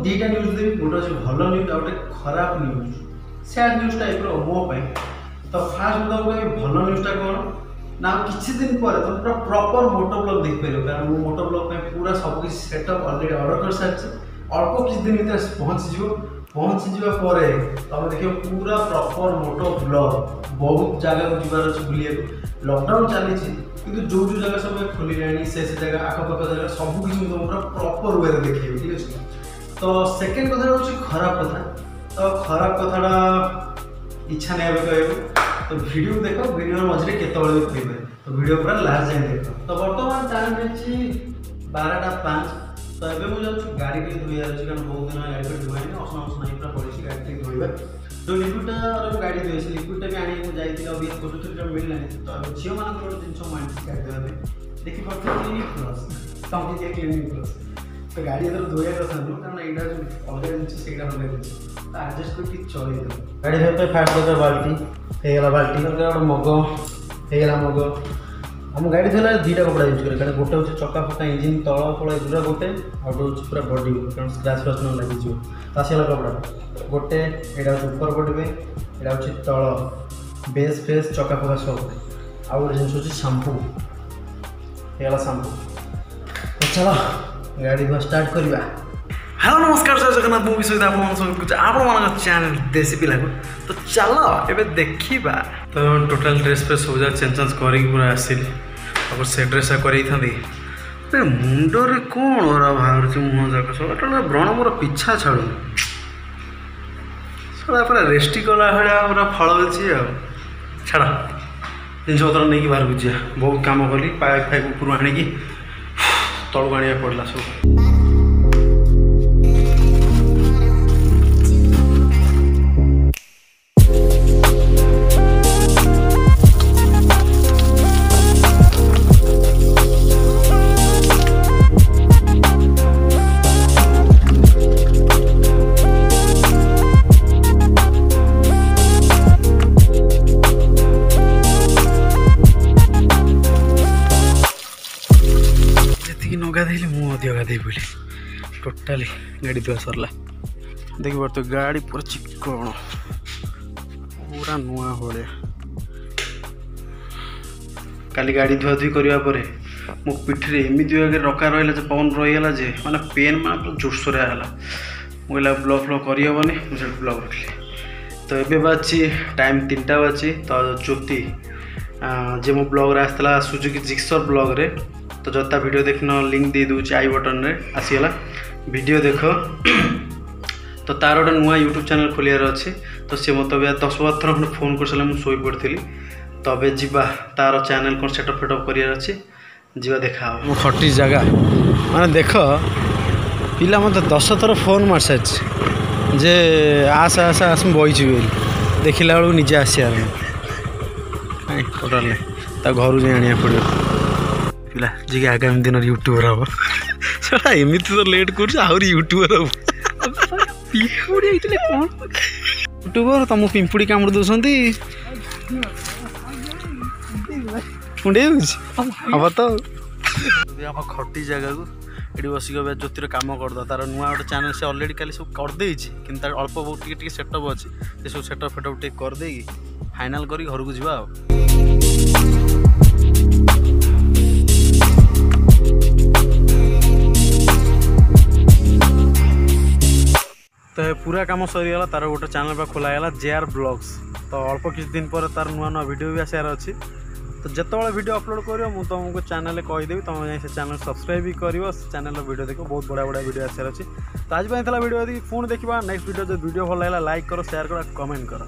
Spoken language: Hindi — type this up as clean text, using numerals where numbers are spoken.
दुईटा न्यूज देवी गोटे अच्छे भल न्यूज आ गए खराब न्यूज सैड न्यूज टाइप मो तो फास्ट तुमको भल न्यूजटा कौन ना किसी दिन पर तुम पूरा प्रॉपर मोटो ब्लॉग देख पार कारण मो मोटो ब्लॉग में पूरा सब कुछ सेटअप ऑलरेडी ऑर्डर कर सारी अल्प किसी दिन भर पहुँची जावा तुम देख पूरा प्रॉपर मोटो ब्लॉग बहुत जगह को जीवार अच्छे बुले लॉकडाउन चली कि जो जो जगह सब खोल से जगह आखपाख जगह सबकि तुम पूरा प्रॉपर वे देखे ठीक है। तो सेकेंड कथा हूँ खराब कथा तो खराब कथाटा इच्छा नहीं कह तो वीडियो देख वीडियो मझे केत कहे तो वीडियो पूरा लास्ट जाए देख। तो बर्तमान टाइम है 12:05 तो ये मुझे गाड़ी टे धोइबार अच्छे कारण बहुत दिन गाड़ी पे धोई असना असना पूरा पड़ी गाड़ी टे धोइबा जो लिक्विडटा गाड़ी धोई लिक्विडटा भी आने जाइए अभी खोजुरी मिलना तो झील मान गोटे जिन माइंड गाड़ी धोवा देखिए क्लिनिक प्लस टंकी क्लिनिक प्लस तो गाड़ी ये धोया कथा नुह कारण यहाँ जो अलग जिन से अलग जिन तो आडजस्ट करके चल गाड़ी धोते फास्ट दरकार बाल्टी होगा बाल्टी दरकार गोटे मग होगा मग आम गाड़ी धोला दुईटा कपड़ा यूज करें कारण गोटे हूँ चक्का फक्का इंजिन तल फल एगुरा गोटे और गोटे पूरा बॉडी कारण स्क्रैच फ्रैच न लगे आसला कपड़ा गोटे यहाँ हूँ ऊपर पड़े यहाँ हूँ तल बेस फेस चक्का फक्का सब आउ गोटे जिन शैम्पू होगा शैम्पू चलो गाड़ी धोआ स्टार्ट करवा। हेलो नमस्कार जय जगन्नाथ मुझे सहित आप चैनल देसी पिला को तो चलो ये देखा तो टोटाल ड्रेस फ्रेस सब जगह चेंज चेंज कर पूरा आसिल और से ड्रेस कर मुंडरे कौन ओरा बाहर मुह जाक सब व्रण मोर पिछा छाड़ू सड़ा पूरा रेस्टी कला भाया पूरा फल अच्छी छाड़ा जिन पतर नहीं बाहर को जा बहुत कम कली पाइप फाइप ऊपर आणिकी तलू आने पड़ा सब। गाधे मुझे गाधे बोली टोटाली गाड़ी धुआ सरला देख पार गाड़ी पूरा चिकण पूरा नुआ भाया काली गाड़ी धुआ धुई करापर मो पिठी एमती रका रहा पवन रहीगला जे मैंने पेन मैंने पूरा जोरसोर है मुझे ब्लॉग फ्लॉग करहबनी मुझे ब्लॉग रखी तो ये बाजी टाइम 3टा बाजी तो ज्योति जे मो ब्लॉग आसला सुजुकी जिक्सर ब्लॉग रे तो जता वीडियो देखना लिंक दे दूँ आई बटन रे आसीगला वीडियो देख तो तार गोटे नुआ यूट्यूब चैनल खोलियार अच्छे तो सी मत 10-12 थर खंडे फोन कर सारे मुझे शोई पड़ी तो अबे जीवा तार चैनल कौन सेटअप फेटअप करार अच्छे जीवा देखा मो खटी जगह माने देख पिला मत 10 थर फोन मार सारी जे आस आस आस बही देखला बेलू निजे आसार टोटाल घर जा आने पड़ो पिला जी आगामी दिन यूट्यूबर हम सड़ा एमती तो लेट कर यूट्यूबर हम यूट्यूबर तुम पिंपुड़ी कामुड़ दौरान कुंडे हम तो आम खटी जगह को ये बसिक ज्योतिर कम करद तार नुआ गोटे चैनल से अलरेडी काली सब करदे कि अल्प बहुत टे सेटअप अच्छी ये सब सेटअप फेटअप टे करदे फाइनाल कर घर को जा तो पूरा काम सरीगला तार गोटे चैनल पर खोलागला JR ब्लॉग्स तो अल्प किसी दिन पर तार नुआ नुआ वीडियो भी आसार अच्छी तो जिते वीडियो अपलोड कर तुमको चैनल कहीदेवी तुम जाए चैनल सब्सक्राइब भी कर चैनल वीडियो देख बहुत बड़ा बड़ा वीडियो आसार अच्छी तो आज वीडियो यदि पुणी देखा नेक्स्ट वीडियो जो वीडियो भल लगा लाइक करो शेयर करो कमेंट करो।